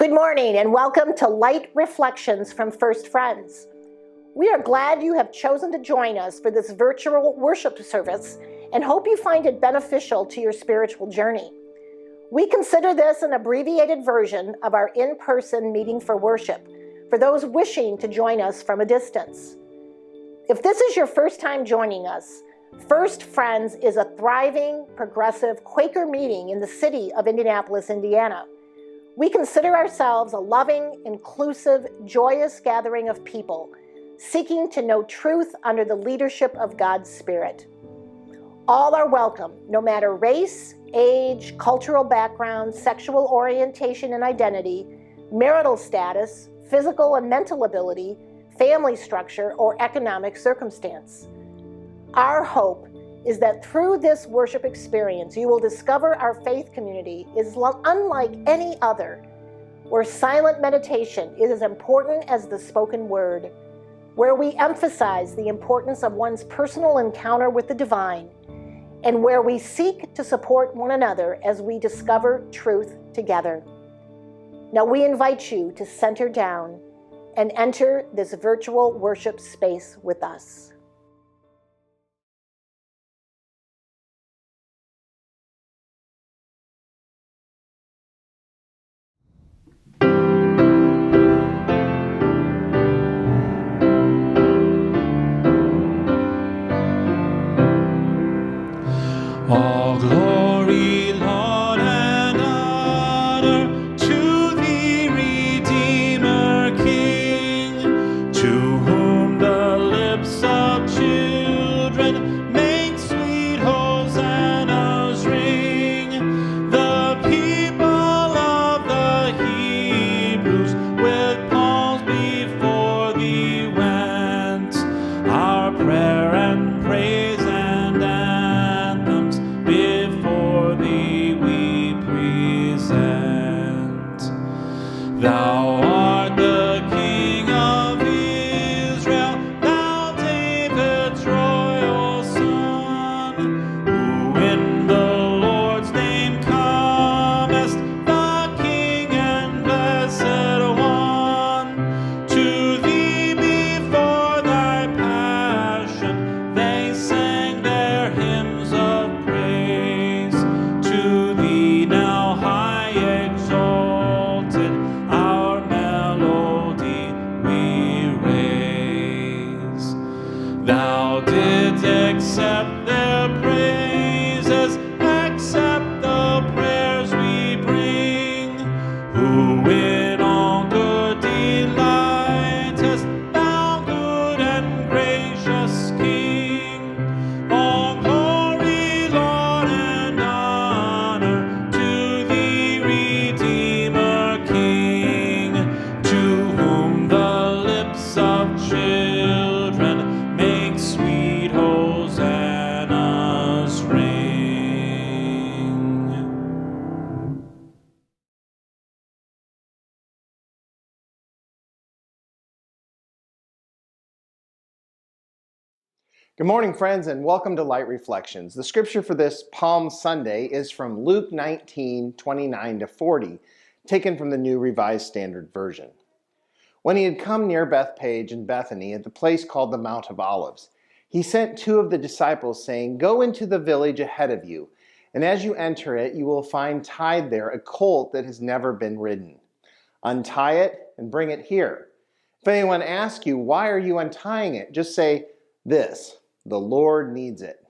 Good morning and welcome to Light Reflections from First Friends. We are glad you have chosen to join us for this virtual worship service and hope you find it beneficial to your spiritual journey. We consider this an abbreviated version of our in-person meeting for worship for those wishing to join us from a distance. If this is your first time joining us, First Friends is a thriving, progressive Quaker meeting in the city of Indianapolis, Indiana. We consider ourselves a loving, inclusive, joyous gathering of people seeking to know truth under the leadership of God's Spirit. All are welcome, no matter race, age, cultural background, sexual orientation and identity, marital status, physical and mental ability, family structure, or economic circumstance. Our hope is that through this worship experience, you will discover our faith community is unlike any other, where silent meditation is as important as the spoken word, where we emphasize the importance of one's personal encounter with the divine, and where we seek to support one another as we discover truth together. Now we invite you to center down and enter this virtual worship space with us. All glory, Lord, and honor to Thee, Redeemer King, to whom the lips of children make sweet hosannas ring. The people of the Hebrews with palms before Thee went. Our prayer and praise and anthems before Thee we present. Thou art the King of Israel, Thou David's royal Son, who in the Lord's name comest, the King and Blessed One. To Thee before Thy passion they sang their hymns of praise. To Thee now high exalted, our melody we raise. Thou didst accept their praises, accept the prayers we bring, who in all good delightest, Thou good and gracious King. All glory, Lord, and honor to Thee, Redeemer King, to whom the lips of children make sweet hosannas ring. Good morning, friends, and welcome to Light Reflections. The scripture for this Palm Sunday is from Luke 19:29-40, taken from the New Revised Standard Version. When he had come near Bethpage and Bethany at the place called the Mount of Olives, he sent two of the disciples, saying, "Go into the village ahead of you, and as you enter it, you will find tied there a colt that has never been ridden. Untie it and bring it here. If anyone asks you, 'Why are you untying it?' just say this, 'The Lord needs it.'"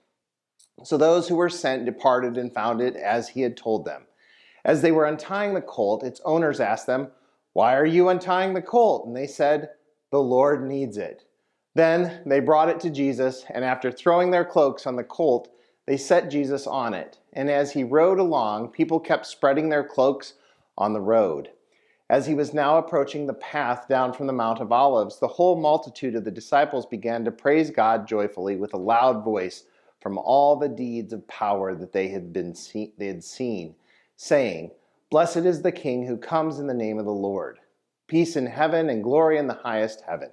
So those who were sent departed and found it as he had told them. As they were untying the colt, its owners asked them, "Why are you untying the colt?" And they said, "The Lord needs it." Then they brought it to Jesus, and after throwing their cloaks on the colt, they set Jesus on it. And as he rode along, people kept spreading their cloaks on the road. As he was now approaching the path down from the Mount of Olives, the whole multitude of the disciples began to praise God joyfully with a loud voice from all the deeds of power that they had seen, saying, "Blessed is the King who comes in the name of the Lord. Peace in heaven and glory in the highest heaven."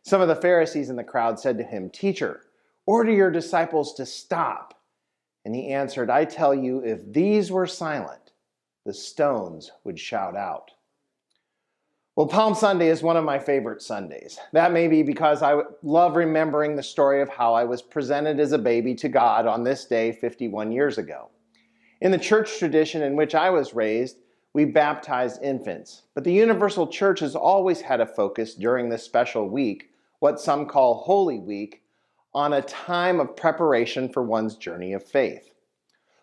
Some of the Pharisees in the crowd said to him, "Teacher, order your disciples to stop." And he answered, "I tell you, if these were silent, the stones would shout out." Well, Palm Sunday is one of my favorite Sundays. That may be because I love remembering the story of how I was presented as a baby to God on this day 51 years ago. In the church tradition in which I was raised, we baptized infants, but the Universal Church has always had a focus during this special week, what some call Holy Week, on a time of preparation for one's journey of faith.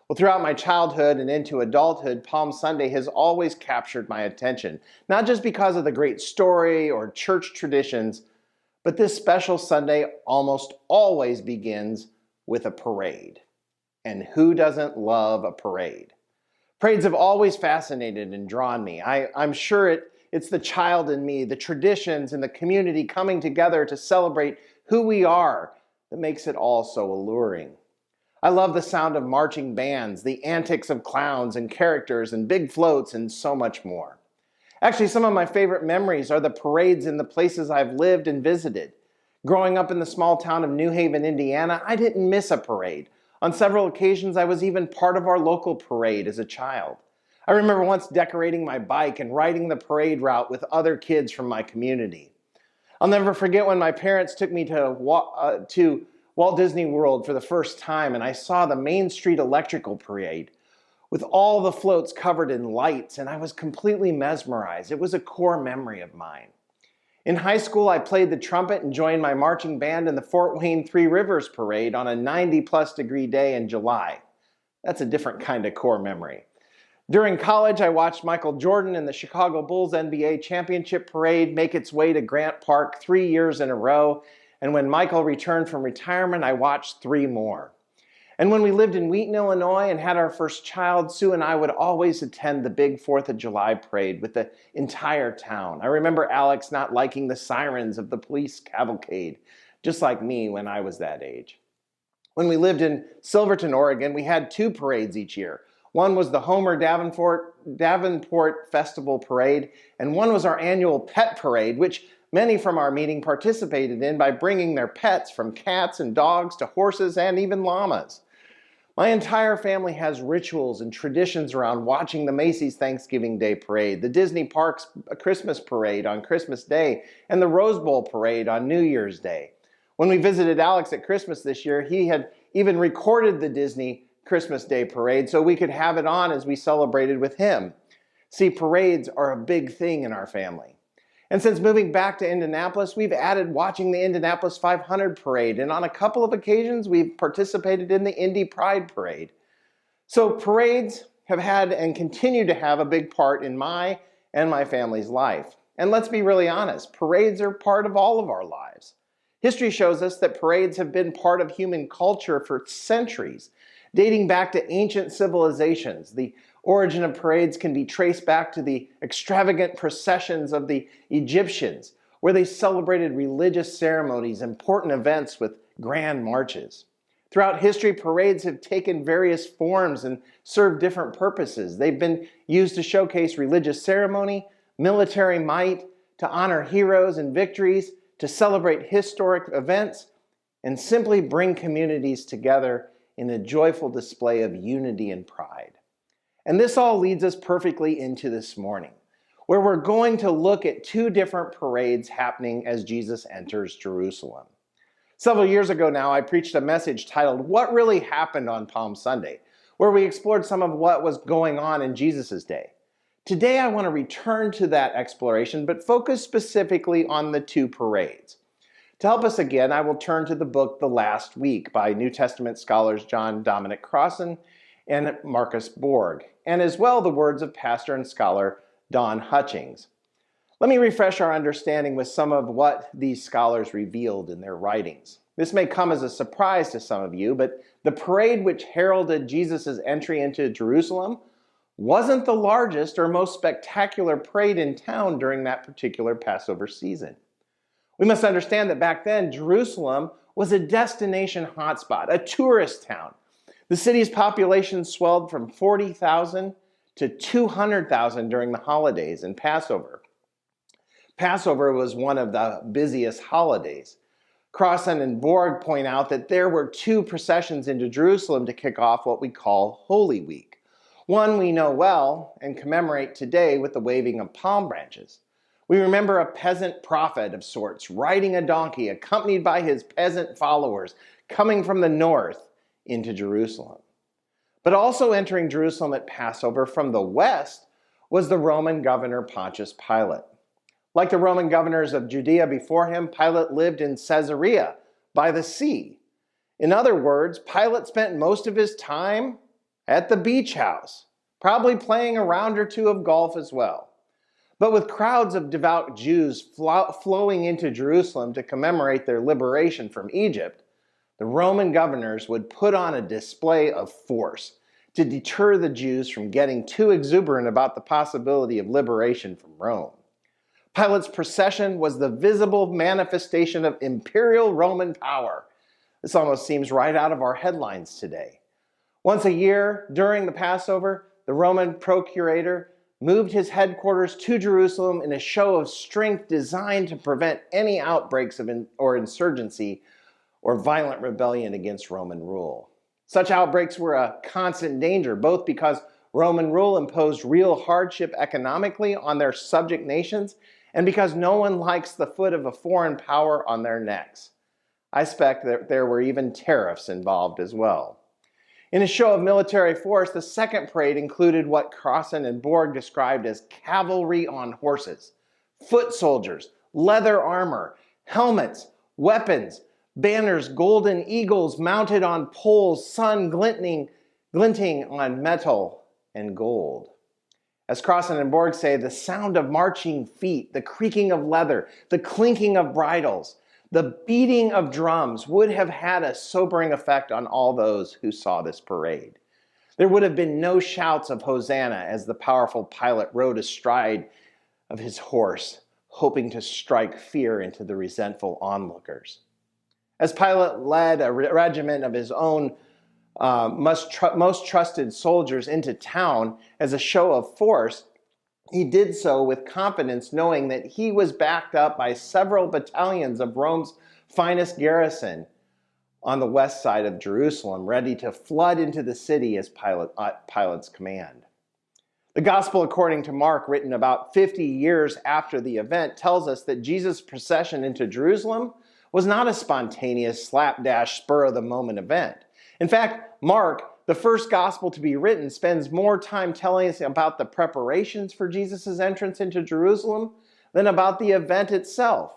Well, throughout my childhood and into adulthood, Palm Sunday has always captured my attention, not just because of the great story or church traditions, but this special Sunday almost always begins with a parade. And who doesn't love a parade? Parades have always fascinated and drawn me. I'm sure it's the child in me, the traditions and the community coming together to celebrate who we are that makes it all so alluring. I love the sound of marching bands, the antics of clowns and characters and big floats and so much more. Actually, some of my favorite memories are the parades in the places I've lived and visited. Growing up in the small town of New Haven, Indiana, I didn't miss a parade. On several occasions, I was even part of our local parade as a child. I remember once decorating my bike and riding the parade route with other kids from my community. I'll never forget when my parents took me to Walt Disney World for the first time, and I saw the Main Street Electrical Parade with all the floats covered in lights, and I was completely mesmerized. It was a core memory of mine. In high school, I played the trumpet and joined my marching band in the Fort Wayne Three Rivers Parade on a 90-plus degree day in July. That's a different kind of core memory. During college, I watched Michael Jordan and the Chicago Bulls NBA Championship Parade make its way to Grant Park 3 years in a row, and when Michael returned from retirement, I watched 3 more. And when we lived in Wheaton, Illinois and had our first child, Sue and I would always attend the big 4th of July parade with the entire town. I remember Alex not liking the sirens of the police cavalcade, just like me when I was that age. When we lived in Silverton, Oregon, we had 2 parades each year. One was the Homer Davenport Festival Parade, and one was our annual Pet Parade, which many from our meeting participated in by bringing their pets, from cats and dogs to horses and even llamas. My entire family has rituals and traditions around watching the Macy's Thanksgiving Day Parade, the Disney Parks Christmas Parade on Christmas Day, and the Rose Bowl Parade on New Year's Day. When we visited Alex at Christmas this year, he had even recorded the Disney Christmas Day Parade so we could have it on as we celebrated with him. See, parades are a big thing in our family. And since moving back to Indianapolis, we've added watching the Indianapolis 500 parade, and on a couple of occasions, we've participated in the Indy Pride Parade. So parades have had and continue to have a big part in my and my family's life. And let's be really honest, parades are part of all of our lives. History shows us that parades have been part of human culture for centuries, dating back to ancient civilizations. The origin of parades can be traced back to the extravagant processions of the Egyptians, where they celebrated religious ceremonies, important events with grand marches. Throughout history, parades have taken various forms and served different purposes. They've been used to showcase religious ceremony, military might, to honor heroes and victories, to celebrate historic events, and simply bring communities together in a joyful display of unity and pride. And this all leads us perfectly into this morning, where we're going to look at 2 different parades happening as Jesus enters Jerusalem. Several years ago now, I preached a message titled, "What Really Happened on Palm Sunday?" where we explored some of what was going on in Jesus' day. Today, I want to return to that exploration, but focus specifically on the 2 parades. To help us again, I will turn to the book The Last Week by New Testament scholars John Dominic Crossan and Marcus Borg, and as well the words of pastor and scholar Don Hutchings. Let me refresh our understanding with some of what these scholars revealed in their writings. This may come as a surprise to some of you, but the parade which heralded Jesus' entry into Jerusalem wasn't the largest or most spectacular parade in town during that particular Passover season. We must understand that back then, Jerusalem was a destination hotspot, a tourist town. The city's population swelled from 40,000 to 200,000 during the holidays and Passover. Passover was one of the busiest holidays. Crossan and Borg point out that there were 2 processions into Jerusalem to kick off what we call Holy Week. One we know well and commemorate today with the waving of palm branches. We remember a peasant prophet of sorts riding a donkey accompanied by his peasant followers coming from the north into Jerusalem. But also entering Jerusalem at Passover from the west was the Roman governor Pontius Pilate. Like the Roman governors of Judea before him, Pilate lived in Caesarea by the sea. In other words, Pilate spent most of his time at the beach house, probably playing a round or two of golf as well. But with crowds of devout Jews flowing into Jerusalem to commemorate their liberation from Egypt, the Roman governors would put on a display of force to deter the Jews from getting too exuberant about the possibility of liberation from Rome. Pilate's procession was the visible manifestation of imperial Roman power. This almost seems right out of our headlines today. Once a year, during the Passover, the Roman procurator moved his headquarters to Jerusalem in a show of strength designed to prevent any outbreaks of insurgency or violent rebellion against Roman rule. Such outbreaks were a constant danger, both because Roman rule imposed real hardship economically on their subject nations and because no one likes the foot of a foreign power on their necks. I suspect that there were even tariffs involved as well. In a show of military force, the second parade included what Crossan and Borg described as cavalry on horses, foot soldiers, leather armor, helmets, weapons, banners, golden eagles mounted on poles, sun glinting on metal and gold. As Crossan and Borg say, the sound of marching feet, the creaking of leather, the clinking of bridles, the beating of drums would have had a sobering effect on all those who saw this parade. There would have been no shouts of Hosanna as the powerful Pilate rode astride of his horse, hoping to strike fear into the resentful onlookers. As Pilate led a regiment of his own most trusted soldiers into town as a show of force, he did so with confidence, knowing that he was backed up by several battalions of Rome's finest garrison on the west side of Jerusalem, ready to flood into the city as Pilate's command. The Gospel according to Mark, written about 50 years after the event, tells us that Jesus' procession into Jerusalem was not a spontaneous slapdash spur-of-the-moment event. In fact, Mark, the first gospel to be written, spends more time telling us about the preparations for Jesus' entrance into Jerusalem than about the event itself.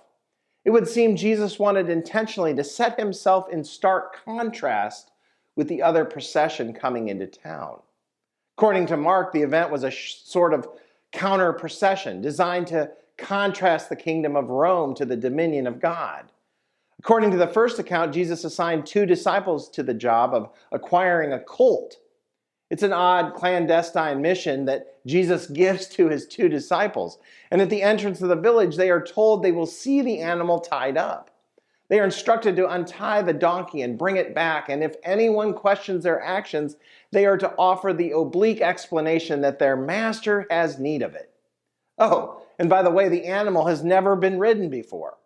It would seem Jesus wanted intentionally to set himself in stark contrast with the other procession coming into town. According to Mark, the event was a sort of counter procession designed to contrast the kingdom of Rome to the dominion of God. According to the first account, Jesus assigned 2 disciples to the job of acquiring a colt. It's an odd, clandestine mission that Jesus gives to his 2 disciples. And at the entrance of the village, they are told they will see the animal tied up. They are instructed to untie the donkey and bring it back. And if anyone questions their actions, they are to offer the oblique explanation that their master has need of it. Oh, and by the way, the animal has never been ridden before.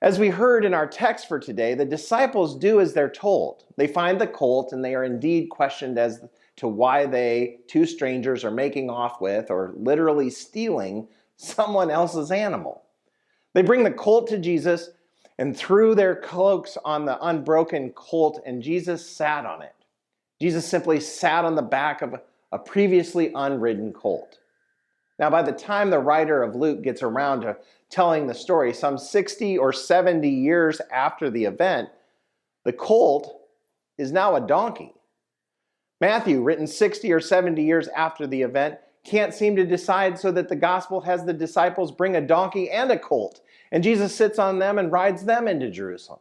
As we heard in our text for today, the disciples do as they're told. They find the colt and they are indeed questioned as to why they, 2 strangers, are making off with or literally stealing someone else's animal. They bring the colt to Jesus and threw their cloaks on the unbroken colt, and Jesus sat on it. Jesus simply sat on the back of a previously unridden colt. Now, by the time the writer of Luke gets around to telling the story, some 60 or 70 years after the event, the colt is now a donkey. Matthew, written 60 or 70 years after the event, can't seem to decide, so that the gospel has the disciples bring a donkey and a colt, and Jesus sits on them and rides them into Jerusalem.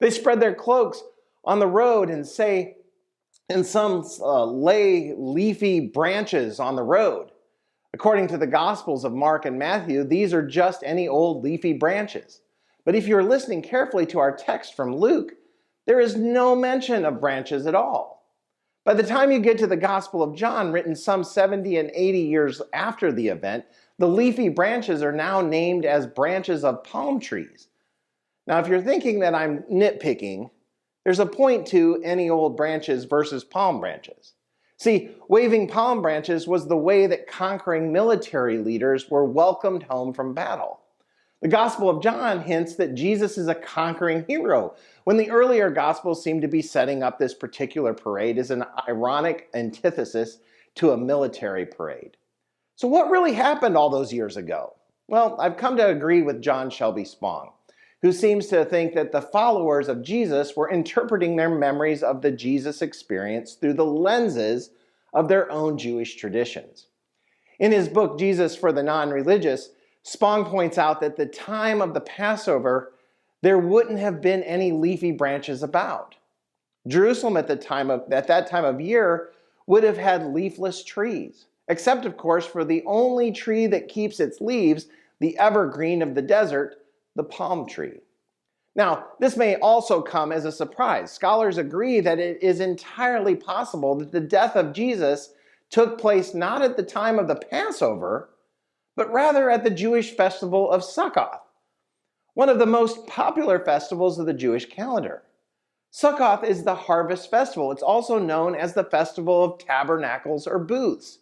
They spread their cloaks on the road and some lay leafy branches on the road. According to the Gospels of Mark and Matthew, these are just any old leafy branches. But if you're listening carefully to our text from Luke, there is no mention of branches at all. By the time you get to the Gospel of John, written some 70 and 80 years after the event, the leafy branches are now named as branches of palm trees. Now, if you're thinking that I'm nitpicking, there's a point to any old branches versus palm branches. See, waving palm branches was the way that conquering military leaders were welcomed home from battle. The Gospel of John hints that Jesus is a conquering hero, when the earlier Gospels seem to be setting up this particular parade as an ironic antithesis to a military parade. So what really happened all those years ago? Well, I've come to agree with John Shelby Spong, who seems to think that the followers of Jesus were interpreting their memories of the Jesus experience through the lenses of their own Jewish traditions. In his book, Jesus for the Non-Religious, Spong points out that the time of the Passover, there wouldn't have been any leafy branches about. Jerusalem at that time of year would have had leafless trees, except of course for the only tree that keeps its leaves, the evergreen of the desert, the palm tree. Now, this may also come as a surprise. Scholars agree that it is entirely possible that the death of Jesus took place not at the time of the Passover, but rather at the Jewish festival of Sukkoth, one of the most popular festivals of the Jewish calendar. Sukkoth is the harvest festival. It's also known as the Festival of Tabernacles or Booths.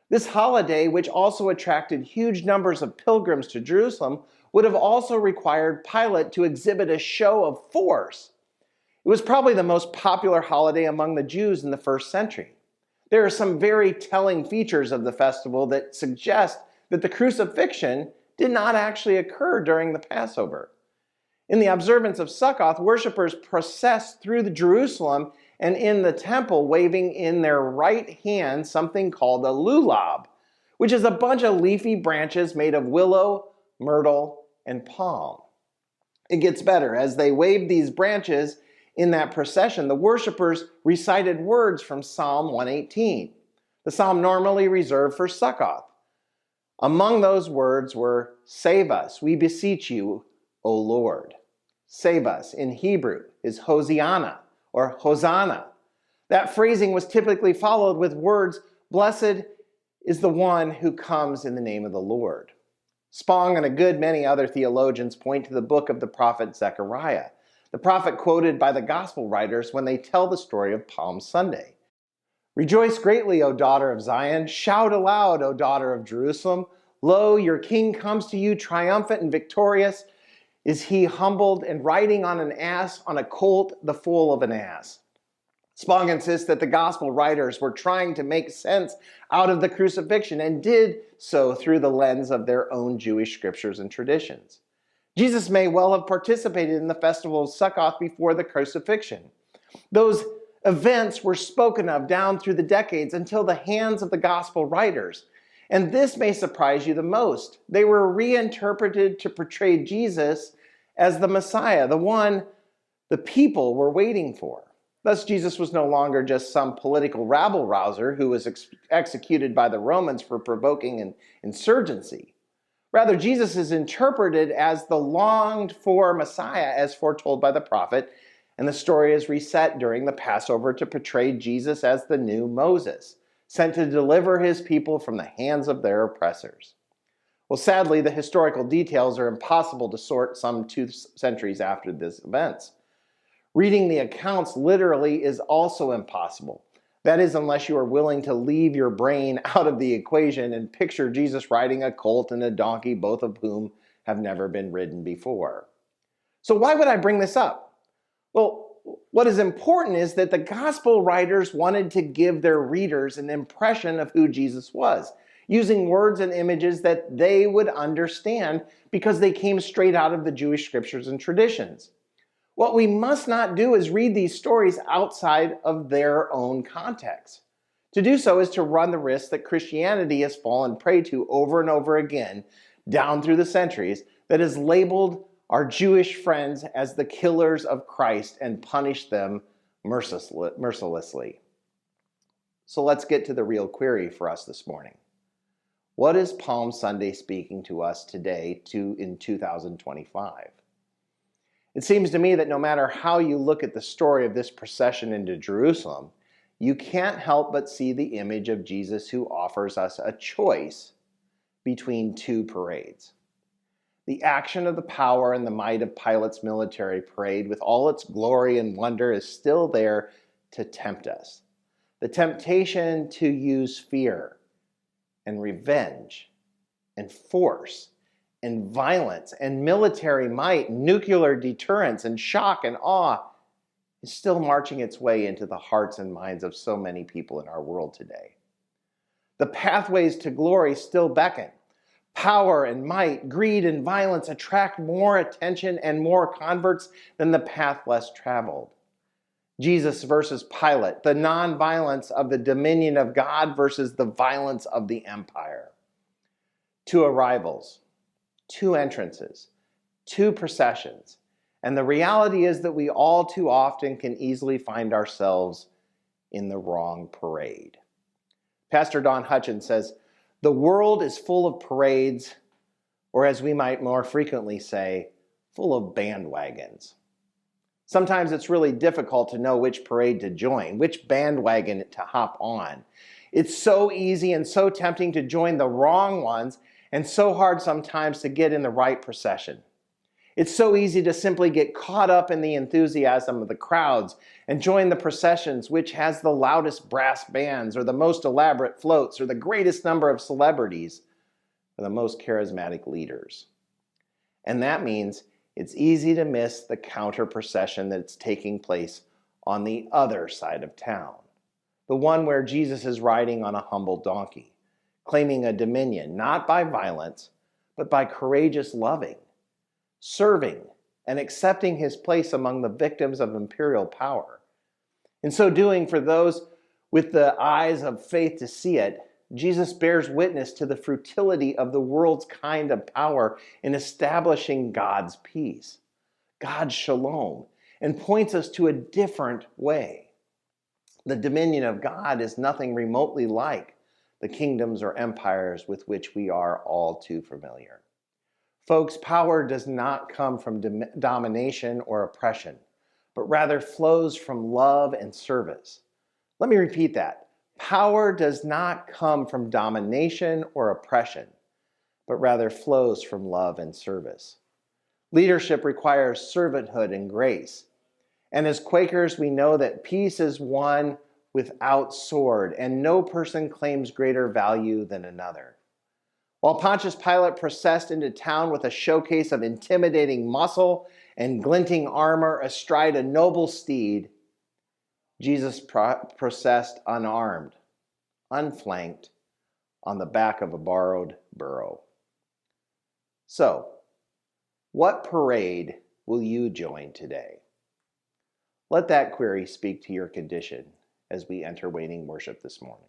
This holiday, which also attracted huge numbers of pilgrims to Jerusalem, would have also required Pilate to exhibit a show of force. It was probably the most popular holiday among the Jews in the first century. There are some very telling features of the festival that suggest that the crucifixion did not actually occur during the Passover. In the observance of Sukkoth, worshipers processed through the Jerusalem and in the temple, waving in their right hand something called a lulab, which is a bunch of leafy branches made of willow, myrtle, and palm. It gets better. As they waved these branches in that procession, the worshipers recited words from Psalm 118, the psalm normally reserved for Sukkoth. Among those words were, "Save us, we beseech you, O Lord." Save us in Hebrew is Hosianna or Hosanna. That phrasing was typically followed with words, "Blessed is the one who comes in the name of the Lord." Spong and a good many other theologians point to the book of the prophet Zechariah, the prophet quoted by the gospel writers when they tell the story of Palm Sunday. "Rejoice greatly, O daughter of Zion. Shout aloud, O daughter of Jerusalem. Lo, your king comes to you triumphant and victorious. Is he humbled and riding on an ass, on a colt, the foal of an ass." Spong insists that the gospel writers were trying to make sense out of the crucifixion and did so through the lens of their own Jewish scriptures and traditions. Jesus may well have participated in the festival of Sukkoth before the crucifixion. Those events were spoken of down through the decades until the hands of the gospel writers. And this may surprise you the most. They were reinterpreted to portray Jesus as the Messiah, the one the people were waiting for. Thus, Jesus was no longer just some political rabble-rouser who was executed by the Romans for provoking an insurgency. Rather, Jesus is interpreted as the longed-for Messiah as foretold by the prophet, and the story is reset during the Passover to portray Jesus as the new Moses, sent to deliver his people from the hands of their oppressors. Well, sadly, the historical details are impossible to sort some 2 centuries after these events. Reading the accounts literally is also impossible. That is, unless you are willing to leave your brain out of the equation and picture Jesus riding a colt and a donkey, both of whom have never been ridden before. So why would I bring this up? Well, what is important is that the gospel writers wanted to give their readers an impression of who Jesus was, using words and images that they would understand because they came straight out of the Jewish scriptures and traditions. What we must not do is read these stories outside of their own context. To do so is to run the risk that Christianity has fallen prey to over and over again down through the centuries, that has labeled our Jewish friends as the killers of Christ and punished them mercilessly. So let's get to the real query for us this morning. What is Palm Sunday speaking to us today in 2025? It seems to me that no matter how you look at the story of this procession into Jerusalem, you can't help but see the image of Jesus who offers us a choice between 2 parades. The action of the power and the might of Pilate's military parade with all its glory and wonder is still there to tempt us. the temptation to use fear and revenge and force and violence and military might, nuclear deterrence and shock and awe is still marching its way into the hearts and minds of so many people in our world today. The pathways to glory still beckon. Power and might, greed and violence attract more attention and more converts than the path less traveled. Jesus versus Pilate, the non-violence of the dominion of God versus the violence of the empire. 2 arrivals, 2 entrances, 2 processions, and the reality is that we all too often can easily find ourselves in the wrong parade. Pastor Don Hutchins says, "The world is full of parades, or as we might more frequently say, full of bandwagons. Sometimes it's really difficult to know which parade to join, which bandwagon to hop on. It's so easy and so tempting to join the wrong ones, and so hard sometimes to get in the right procession. It's so easy to simply get caught up in the enthusiasm of the crowds and join the processions which has the loudest brass bands or the most elaborate floats or the greatest number of celebrities or the most charismatic leaders. And that means it's easy to miss the counter procession that's taking place on the other side of town, the one where Jesus is riding on a humble donkey, claiming a dominion not by violence, but by courageous loving, serving, and accepting his place among the victims of imperial power. In so doing, for those with the eyes of faith to see it, Jesus bears witness to the futility of the world's kind of power in establishing God's peace, God's shalom, and points us to a different way. The dominion of God is nothing remotely like the kingdoms or empires with which we are all too familiar. Folks, power does not come from domination or oppression, but rather flows from love and service. Let me repeat that. Power does not come from domination or oppression, but rather flows from love and service. Leadership requires servanthood and grace. And as Quakers, we know that peace is won without sword, and no person claims greater value than another. While Pontius Pilate processed into town with a showcase of intimidating muscle and glinting armor astride a noble steed, Jesus processed unarmed, unflanked, on the back of a borrowed burro. So, what parade will you join today? Let that query speak to your condition as we enter waiting worship this morning.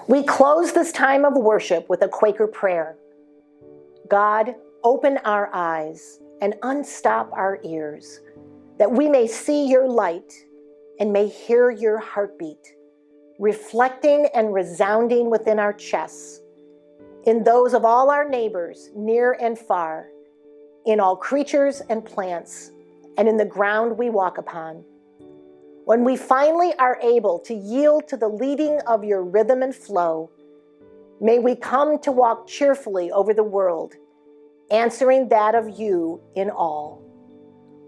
We close this time of worship with a Quaker prayer. God, open our eyes and unstop our ears, that we may see your light and may hear your heartbeat, reflecting and resounding within our chests, in those of all our neighbors, near and far, in all creatures and plants, and in the ground we walk upon. When we finally are able to yield to the leading of your rhythm and flow, may we come to walk cheerfully over the world, answering that of you in all.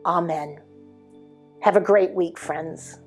Amen. Have a great week, friends.